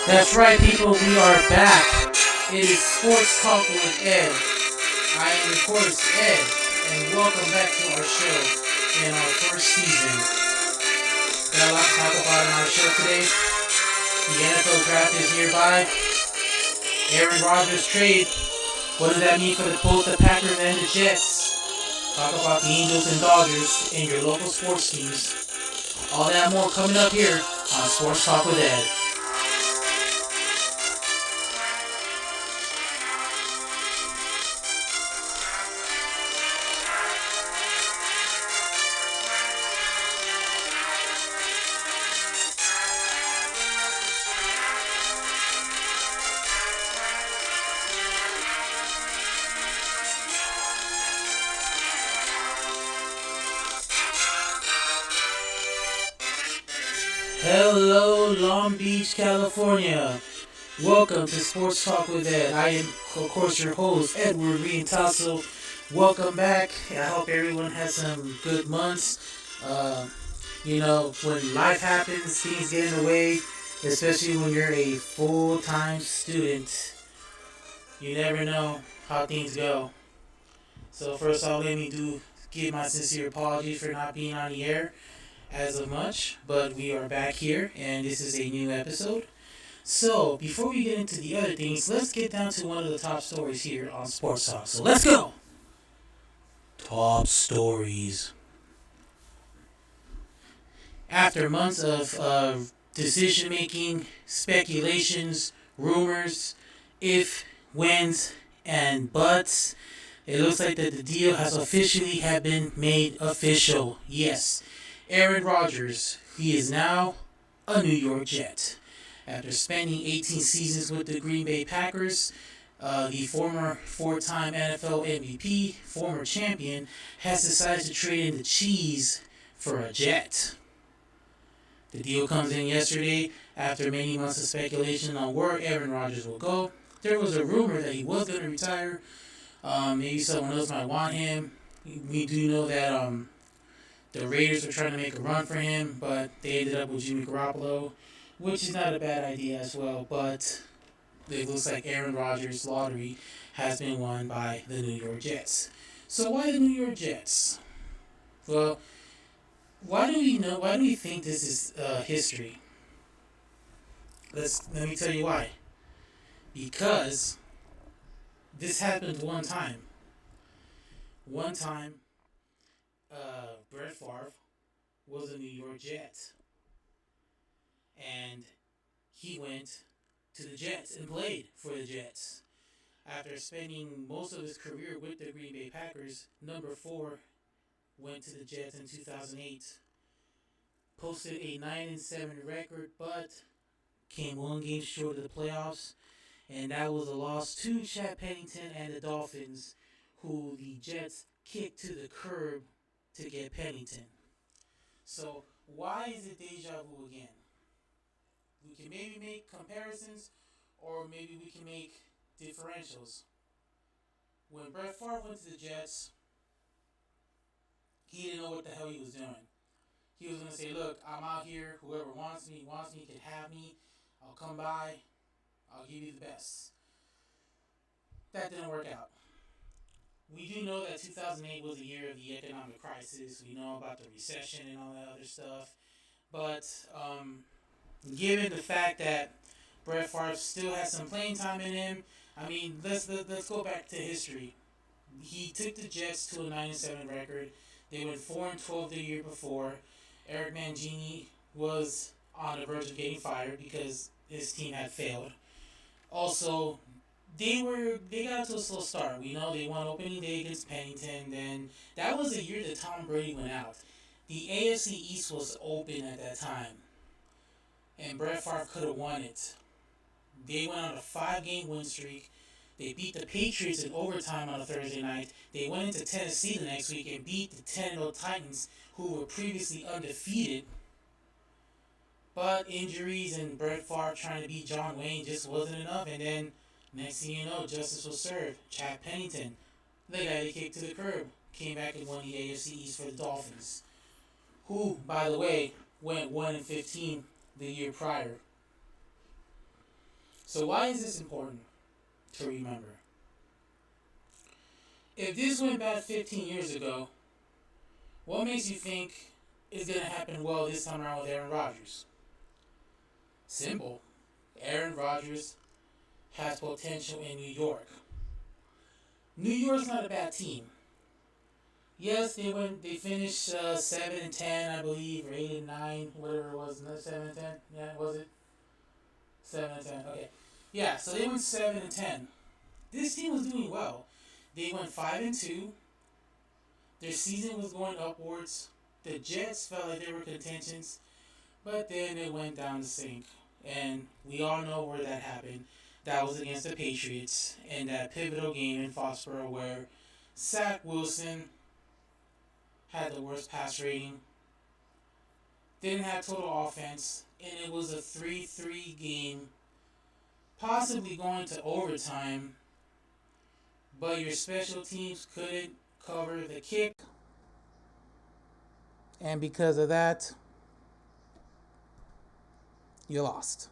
That's right, people. We are back. It is Sports Talk with Ed. I am, of course, Ed, and welcome back to our show in our first season. Got a lot to talk about in our show today. The NFL draft is nearby. Aaron Rodgers trade. What does that mean for both the Packers and the Jets? Talk about the Angels and Dodgers in your local sports teams. All that and more coming up here on Sports Talk with Ed. Hello, Long Beach, California. Welcome to Sports Talk with Ed. I am, of course, your host, Edward Rientasso. Welcome back. I hope everyone has some good months. Uh, when life happens, things get in the way, especially when you're a full-time student. You never know how things go. So first off, let me give my sincere apologies for not being on the air as of much, but we are back here, and this is a new episode. So, before we get into the other things, let's get down to one of the top stories here on Sports Talk. So, let's go! Top stories. After months of decision making, speculations, rumors, if, whens, and buts, it looks like that the deal has officially have been made official. Yes, Aaron Rodgers, he is now a New York Jet. After spending 18 seasons with the Green Bay Packers, the former four-time NFL MVP, former champion, has decided to trade in the cheese for a jet. The deal comes in yesterday after many months of speculation on where Aaron Rodgers will go. There was a rumor that he was going to retire. Maybe someone else might want him. We do know that the Raiders were trying to make a run for him, but they ended up with Jimmy Garoppolo, which is not a bad idea as well. But it looks like Aaron Rodgers' lottery has been won by the New York Jets. So why the New York Jets? Well, why do we know? Why do we think this is history? Let me tell you why. Because this happened one time. One time, Brett Favre was a New York Jet, and he went to the Jets and played for the Jets. After spending most of his career with the Green Bay Packers, number 4 went to the Jets in 2008. Posted a 9-7 record, but came one game short of the playoffs, and that was a loss to Chad Pennington and the Dolphins, who the Jets kicked to the curb to get Pennington. So why is it deja vu again? We can maybe make comparisons, or maybe we can make differentials. When Brett Favre went to the Jets, he didn't know what the hell he was doing. He was going to say, look, I'm out here. Whoever wants me, can have me. I'll come by. I'll give you the best. That didn't work out. We do know that 2008 was a year of the economic crisis. We know about the recession and all that other stuff. But given the fact that Brett Favre still has some playing time in him, I mean, let's go back to history. He took the Jets to a 9-7 record. They went 4-12 the year before. Eric Mangini was on the verge of getting fired because his team had failed. Also, they got to a slow start. We know they won opening day against Pennington. Then that was the year that Tom Brady went out. The AFC East was open at that time, and Brett Favre could have won it. They went on a 5-game win streak. They beat the Patriots in overtime on a Thursday night. They went into Tennessee the next week and beat the 10-0 Titans, who were previously undefeated. But injuries and Brett Favre trying to beat John Wayne just wasn't enough. And then, next thing you know, justice was served. Chad Pennington, the guy they kicked to the curb, came back and won the AFC East for the Dolphins, who, by the way, went 1-15 the year prior. So why is this important to remember? If this went bad 15 years ago, what makes you think is going to happen well this time around with Aaron Rodgers? Simple. Aaron Rodgers has potential in New York. New York's not a bad team. Yes, they finished 7-10, I believe, or 8-9, whatever it was. 7-10. Yeah, was it 7-10? Okay. Yeah, so they went 7-10. This team was doing well. They went 5-2. Their season was going upwards. The Jets felt like they were contentions, but then it went down the sink. And we all know where that happened. That was against the Patriots in that pivotal game in Foxborough where Zach Wilson had the worst pass rating, didn't have total offense, and it was a 3-3 game, possibly going to overtime, but your special teams couldn't cover the kick, and because of that, you lost.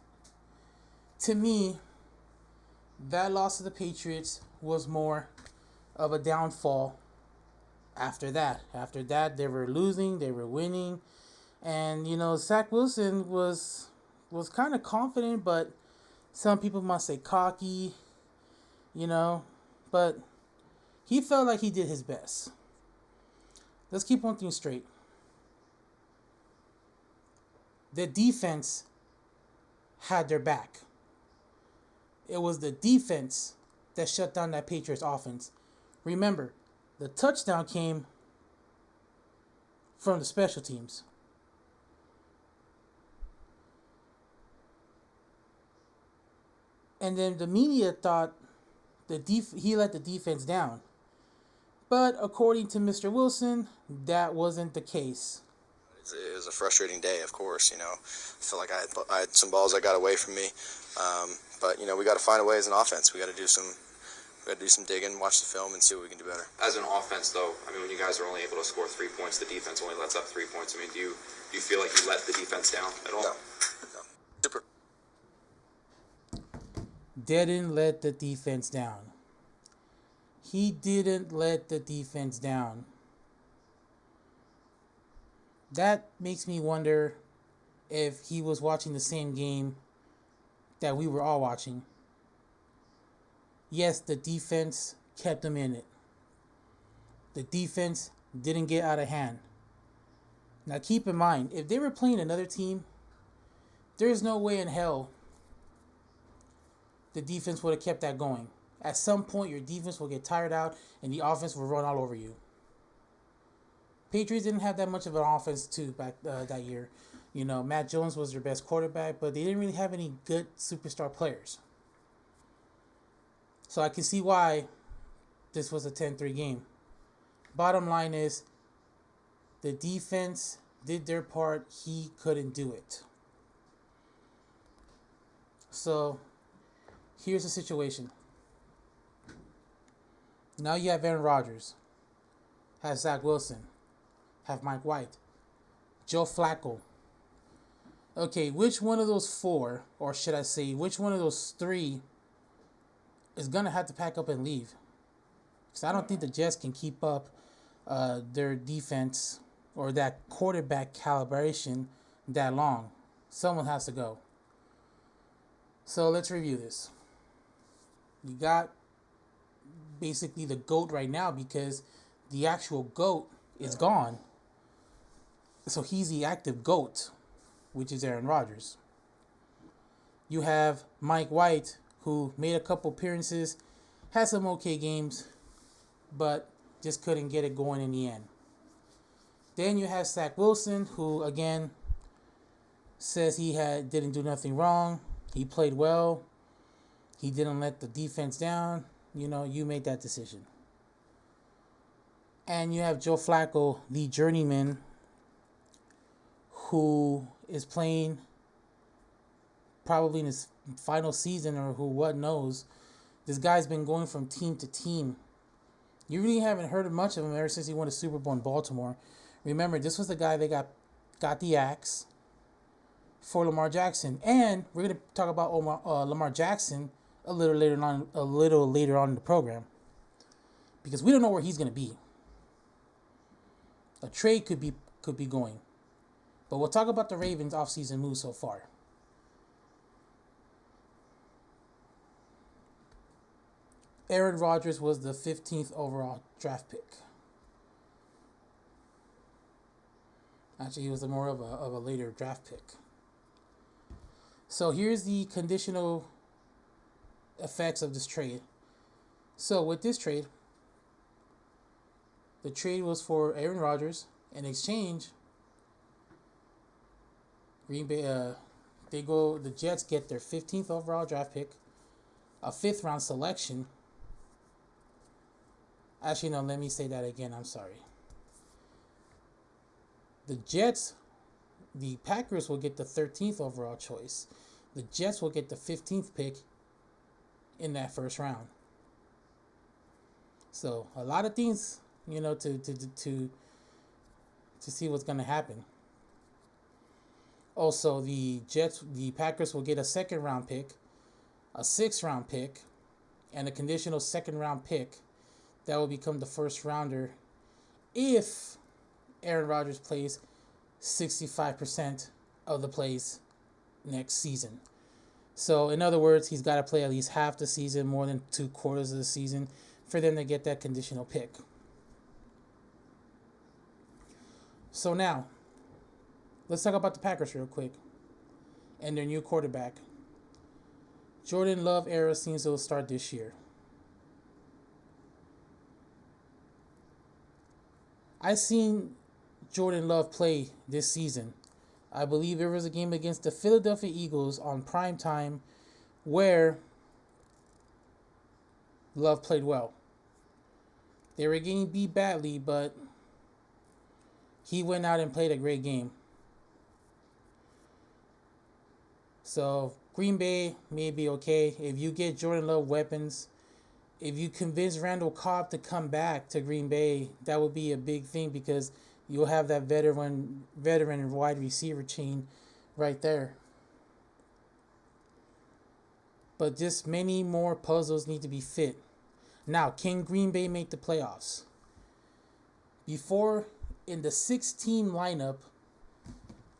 To me, that loss to the Patriots was more of a downfall after that. After that, they were losing, they were winning, and Zach Wilson was kind of confident, but some people must say cocky, but he felt like he did his best. Let's keep one thing straight. The defense had their back. It was the defense that shut down that Patriots offense. Remember, the touchdown came from the special teams. And then the media thought he let the defense down. But according to Mr. Wilson, that wasn't the case. It was a frustrating day, of course. I feel like I had some balls that got away from me. But we got to find a way as an offense. We got to do some digging, watch the film, and see what we can do better. As an offense, though, when you guys are only able to score 3 points, the defense only lets up 3 points. Do you feel like you let the defense down at all? No. Super. Didn't let the defense down. He didn't let the defense down. That makes me wonder if he was watching the same game that we were all watching. Yes, the defense kept them in it. The defense didn't get out of hand. Now keep in mind, if they were playing another team, there's no way in hell the defense would have kept that going. At some point, your defense will get tired out and the offense will run all over you. Patriots didn't have that much of an offense too back that year. Matt Jones was their best quarterback, but they didn't really have any good superstar players. So I can see why this was a 10-3 game. Bottom line is, the defense did their part. He couldn't do it. So here's the situation. Now you have Aaron Rodgers, have Zach Wilson, have Mike White, Joe Flacco. Okay, which one of those four, or should I say, which one of those three is going to have to pack up and leave? Because I don't think the Jets can keep up their defense or that quarterback calibration that long. Someone has to go. So let's review this. You got basically the GOAT right now because the actual GOAT is gone. So he's the active GOAT, which is Aaron Rodgers. You have Mike White, who made a couple appearances, had some okay games, but just couldn't get it going in the end. Then you have Zach Wilson, who again says he didn't do nothing wrong. He played well. He didn't let the defense down. You made that decision. And you have Joe Flacco, the journeyman, who is playing probably in his final season or what knows. This guy's been going from team to team. You really haven't heard much of him ever since he won a Super Bowl in Baltimore. Remember, this was the guy that got the axe for Lamar Jackson, and we're gonna talk about Lamar Jackson a little later on in the program, because we don't know where he's gonna be. A trade could be going, but we'll talk about the Ravens' offseason moves so far. Aaron Rodgers was the 15th overall draft pick. Actually, he was more of a later draft pick. So here's the conditional effects of this trade. So with this trade, the trade was for Aaron Rodgers. In exchange, Green Bay, the Jets get their 15th overall draft pick, a 5th round selection. Actually, no, let me say that again. I'm sorry. The Packers will get the 13th overall choice. The Jets will get the 15th pick in that first round. So a lot of things, to see what's going to happen. Also, the Packers will get a 2nd round pick, a 6th round pick, and a conditional 2nd round pick that will become the first rounder if Aaron Rodgers plays 65% of the plays next season. So, in other words, he's got to play at least half the season, more than 2/4 of the season, for them to get that conditional pick. So now, let's talk about the Packers real quick and their new quarterback. Jordan Love era seems to start this year. I seen Jordan Love play this season. I believe there was a game against the Philadelphia Eagles on prime time where Love played well. They were getting beat badly, but he went out and played a great game. So Green Bay may be okay if you get Jordan Love weapons. If you convince Randall Cobb to come back to Green Bay, that would be a big thing, because you'll have that veteran wide receiver chain right there. But just many more puzzles need to be fit. Now, can Green Bay make the playoffs? Before, in the 6-team lineup,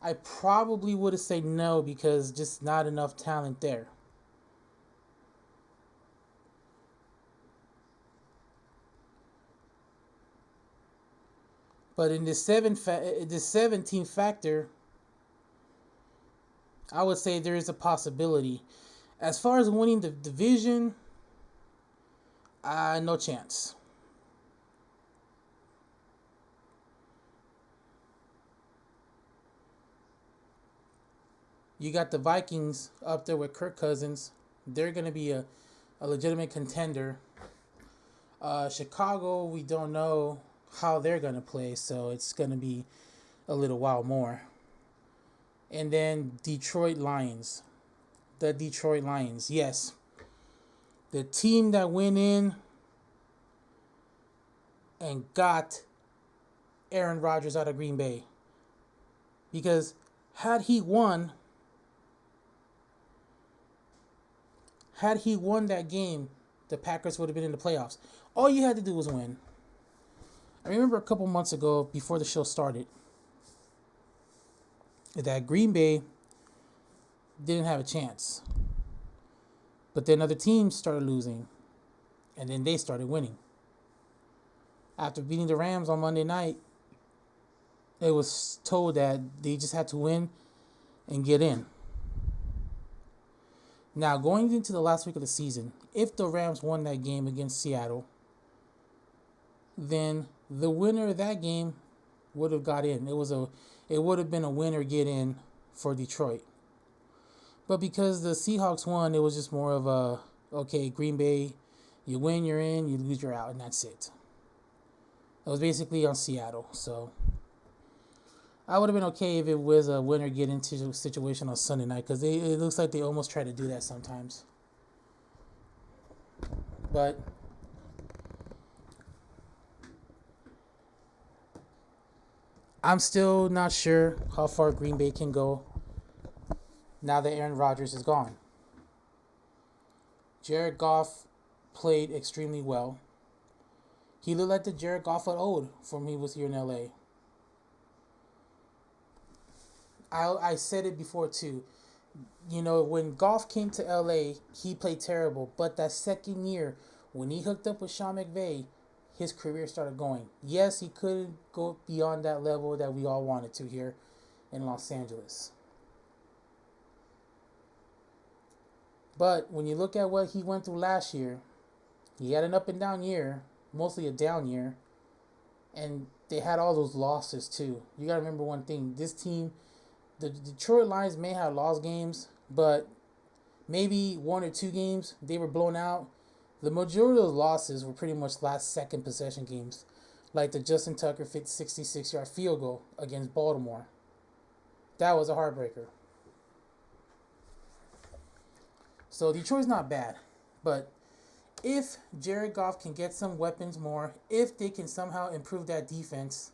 I probably would have said no, because just not enough talent there. But in this 17 factor, I would say there is a possibility. As far as winning the division, no chance. You got the Vikings up there with Kirk Cousins. They're going to be a legitimate contender. Chicago, we don't know how they're going to play, so it's going to be a little while more. And then Detroit Lions. The Detroit Lions, yes. The team that went in and got Aaron Rodgers out of Green Bay. Because had he won that game, the Packers would have been in the playoffs. All you had to do was win. I remember a couple months ago, before the show started, that Green Bay didn't have a chance. But then other teams started losing, and then they started winning. After beating the Rams on Monday night, it was told that they just had to win and get in. Now, going into the last week of the season, if the Rams won that game against Seattle, then the winner of that game would have got in. It would have been a winner get in for Detroit. But because the Seahawks won, it was just more of a, okay, Green Bay, you win, you're in, you lose, you're out, and that's it. It was basically on Seattle. So I would have been okay if it was a winner get into a situation on Sunday night, because it looks like they almost try to do that sometimes. But I'm still not sure how far Green Bay can go. now that Aaron Rodgers is gone. Jared Goff played extremely well. He looked like the Jared Goff of old from when he was here in LA. I said it before too. You know, when Goff came to LA, he played terrible. But that second year, when he hooked up with Sean McVay, his career started going. Yes, he couldn't go beyond that level that we all wanted to here in Los Angeles. But when you look at what he went through last year, he had an up and down year, mostly a down year. And they had all those losses too. You got to remember one thing. This team, the Detroit Lions may have lost games, but maybe one or two games they were blown out. The majority of those losses were pretty much last second possession games, like the Justin Tucker 66-yard field goal against Baltimore. That was a heartbreaker. So Detroit's not bad, but if Jared Goff can get some weapons more, if they can somehow improve that defense,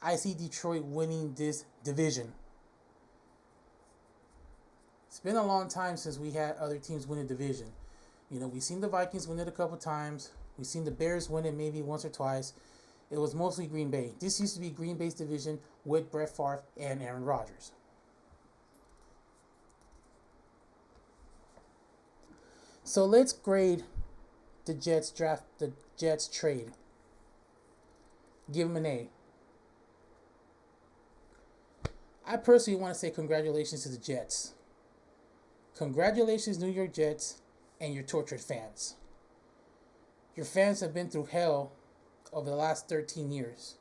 I see Detroit winning this division. It's been a long time since we had other teams win a division. You know, we've seen the Vikings win it a couple times. We've seen the Bears win it maybe once or twice. It was mostly Green Bay. This used to be Green Bay's division with Brett Favre and Aaron Rodgers. So let's grade the Jets trade. Give them an A. I personally want to say congratulations to the Jets. Congratulations, New York Jets, and your tortured fans. Your fans have been through hell over the last 13 years.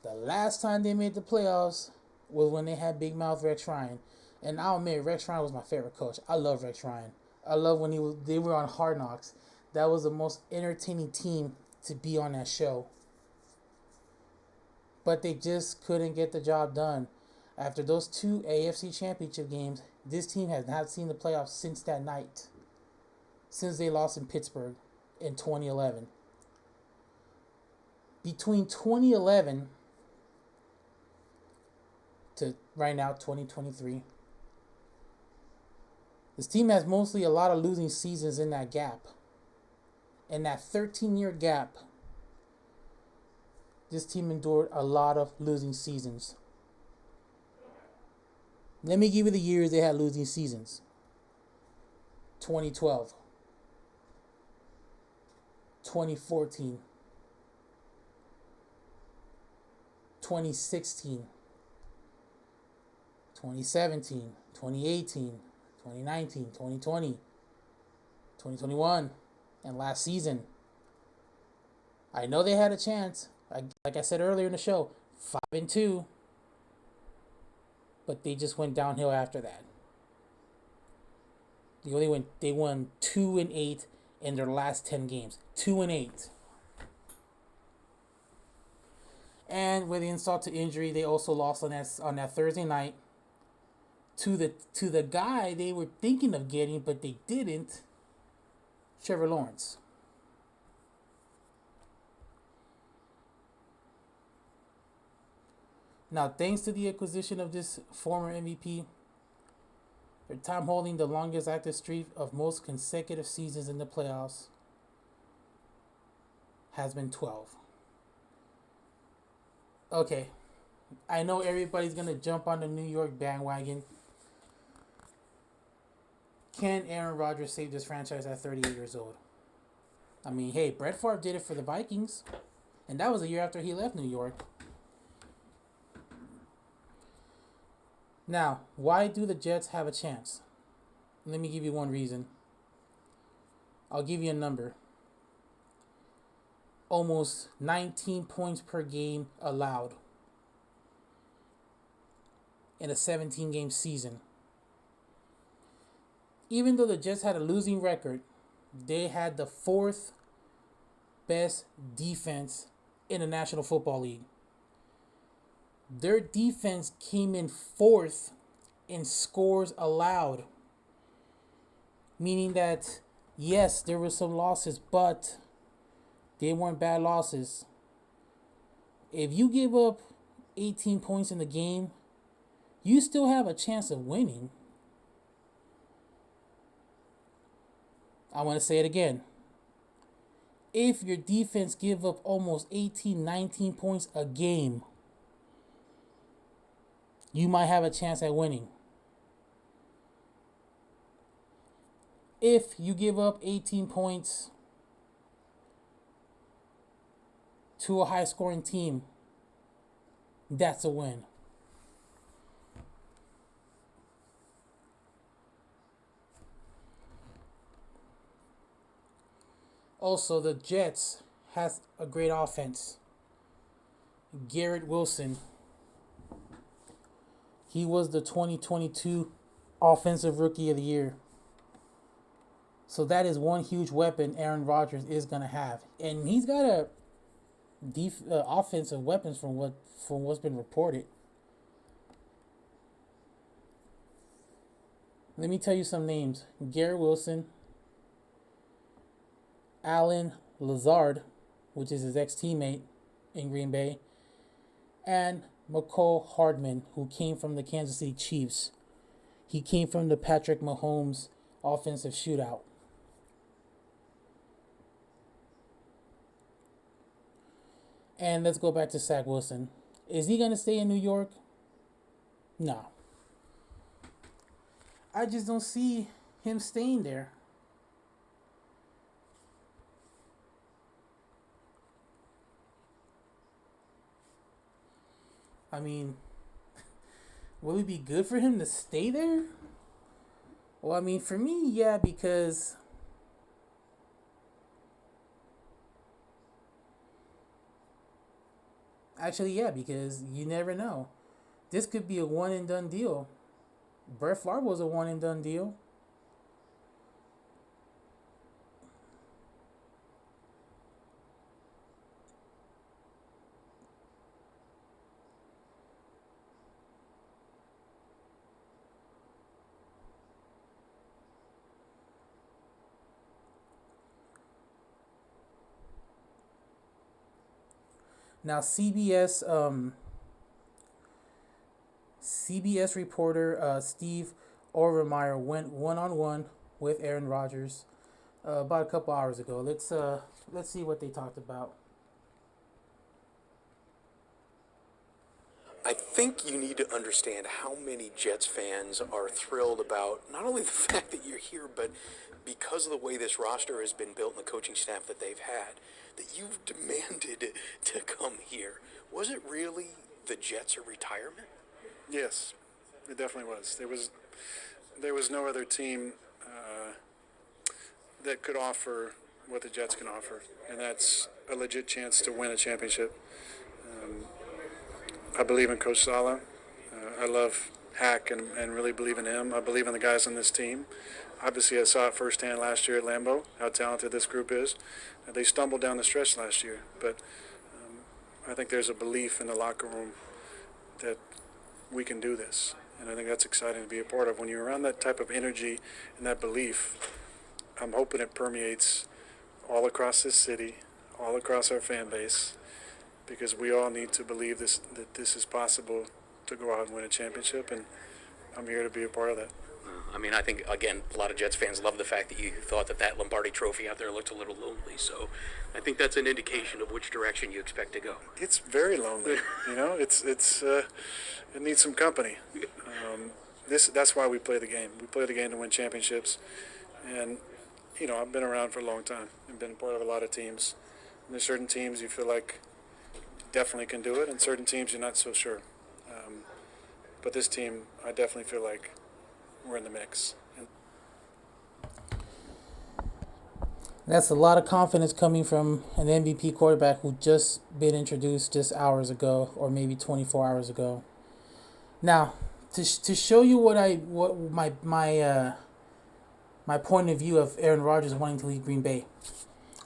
The last time they made the playoffs was when they had Big Mouth Rex Ryan. And I'll admit, Rex Ryan was my favorite coach. I love Rex Ryan. I love when they were on Hard Knocks. That was the most entertaining team to be on that show. But they just couldn't get the job done. After those two AFC Championship games, this team has not seen the playoffs since that night. Since they lost in Pittsburgh in 2011. Between 2011 to right now, 2023, this team has mostly a lot of losing seasons in that gap. In that 13-year gap, this team endured a lot of losing seasons. Let me give you the years they had losing seasons. 2012. 2014. 2016. 2017. 2018. 2019. 2020. 2021. And last season. I know they had a chance. Like I said earlier in the show, 5-2. But they just went downhill after that. They won 2-8 in their last 10 games. 2-8. And with the insult to injury, they also lost on that Thursday night to the guy they were thinking of getting, but they didn't. Trevor Lawrence. Now, thanks to the acquisition of this former MVP, their time holding the longest active streak of most consecutive seasons in the playoffs has been 12. Okay, I know everybody's going to jump on the New York bandwagon. Can Aaron Rodgers save this franchise at 38 years old? I mean, hey, Brett Favre did it for the Vikings, and that was a year after he left New York. Now, why do the Jets have a chance? Let me give you one reason. I'll give you a number. Almost 19 points per game allowed in a 17-game season. Even though the Jets had a losing record, they had the fourth best defense in the National Football League. Their defense came in fourth in scores allowed. Meaning that, yes, there were some losses, but they weren't bad losses. If you give up 18 points in the game, you still have a chance of winning. I want to say it again. If your defense give up almost 18, 19 points a game, you might have a chance at winning. If you give up 18 points to a high-scoring team, that's a win. Also, the Jets has a great offense. Garrett Wilson. He was the 2022 Offensive Rookie of the Year. So that is one huge weapon Aaron Rodgers is going to have. And he's got a offensive weapons from what's been reported. Let me tell you some names. Garrett Wilson, Alan Lazard, which is his ex-teammate in Green Bay, and McCall Hardman, who came from the Kansas City Chiefs. He came from the Patrick Mahomes offensive shootout. And let's go back to Zach Wilson. Is he going to stay in New York? No. I just don't see him staying there. I mean, will it be good for him to stay there? Well, I mean, for me, yeah, because actually, yeah, because you never know. This could be a one and done deal. Brett Favre was a one and done deal. Now, CBS reporter Steve Overmeyer went one-on-one with Aaron Rodgers about a couple hours ago. Let's see what they talked about. I think you need to understand how many Jets fans are thrilled about not only the fact that you're here, but because of the way this roster has been built and the coaching staff that they've had, that you've demanded to come here. Was it really the Jets or retirement? Yes, it definitely was. There was no other team that could offer what the Jets can offer, and that's a legit chance to win a championship. I believe in Coach Saleh. I love Hack and really believe in him. I believe in the guys on this team. Obviously, I saw it firsthand last year at Lambeau, how talented this group is. They stumbled down the stretch last year, but I think there's a belief in the locker room that we can do this. And I think that's exciting to be a part of. When you're around that type of energy and that belief, I'm hoping it permeates all across this city, all across our fan base, because we all need to believe that this is possible to go out and win a championship, and I'm here to be a part of that. I mean, I think, again, a lot of Jets fans love the fact that you thought that Lombardi trophy out there looked a little lonely. So I think that's an indication of which direction you expect to go. It's very lonely. It needs some company. That's why we play the game. We play the game to win championships. And, I've been around for a long time and been part of a lot of teams. And there's certain teams you feel like definitely can do it, and certain teams you're not so sure. But this team, I definitely feel like we're in the mix. That's a lot of confidence coming from an MVP quarterback who just been introduced just hours ago, or maybe 24 hours ago. Now, to show you what my point of view of Aaron Rodgers wanting to leave Green Bay,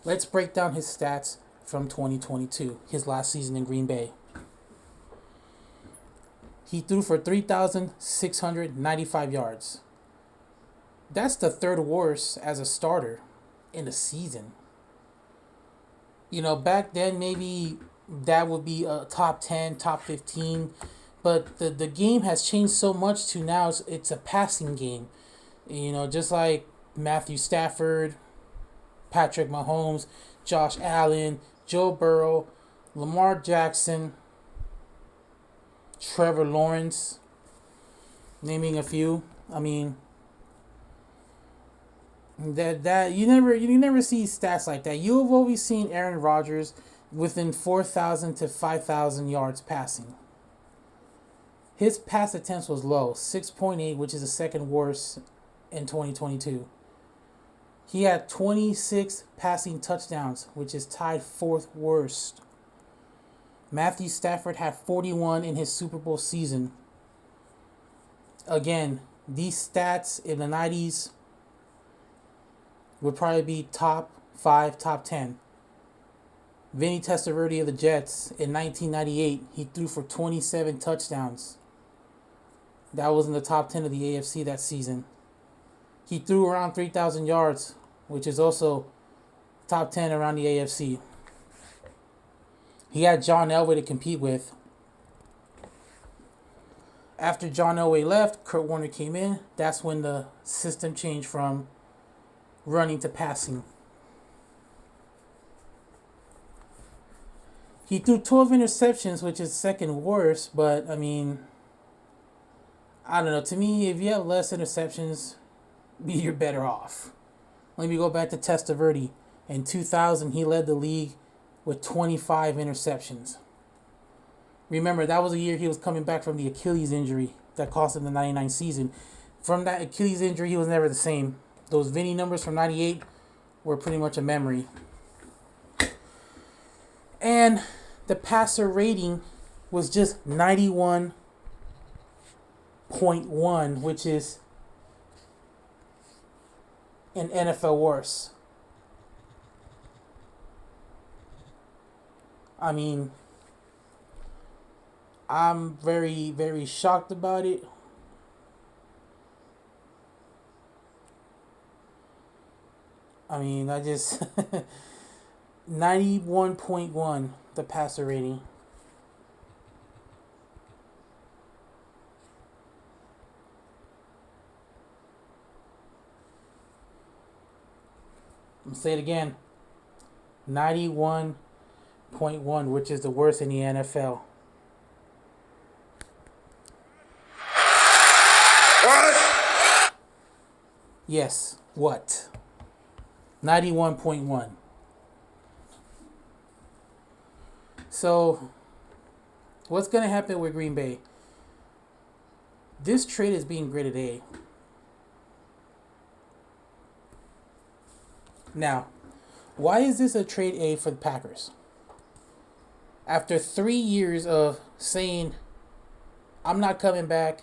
let's break down his stats from 2022, his last season in Green Bay. He threw for 3,695 yards. That's the third worst as a starter in the season. Back then maybe that would be a top 10, top 15, But the game has changed so much to now it's a passing game. Just like Matthew Stafford, Patrick Mahomes, Josh Allen, Joe Burrow, Lamar Jackson, Trevor Lawrence, naming a few. I mean, that you never see stats like that. You have always seen Aaron Rodgers within 4,000 to 5,000 yards passing. His pass attempts was low, 6.8, which is the second worst in 2022. He had 26 passing touchdowns, which is tied fourth worst. Matthew Stafford had 41 in his Super Bowl season. Again, these stats in the 90s would probably be top 5, top 10. Vinny Testaverde of the Jets in 1998, he threw for 27 touchdowns. That was in the top 10 of the AFC that season. He threw around 3,000 yards, which is also top 10 around the AFC. He had John Elway to compete with. After John Elway left, Kurt Warner came in. That's when the system changed from running to passing. He threw 12 interceptions, which is second worst, but I mean, I don't know. To me, if you have less interceptions, you're better off. Let me go back to Testaverde. In 2000, he led the league with 25 interceptions. Remember, that was a year he was coming back from the Achilles injury that cost him the 99 season. From that Achilles injury, he was never the same. Those Vinny numbers from 98 were pretty much a memory. And the passer rating was just 91.1, which is an NFL worse. I mean, I'm very, very shocked about it. I mean, 91.1, the passer rating. I'm going to say it again. 91.1, which is the worst in the NFL. What? Yes, what? 91.1. So, what's going to happen with Green Bay? This trade is being graded A. Now, why is this a trade A for the Packers? After 3 years of saying, I'm not coming back,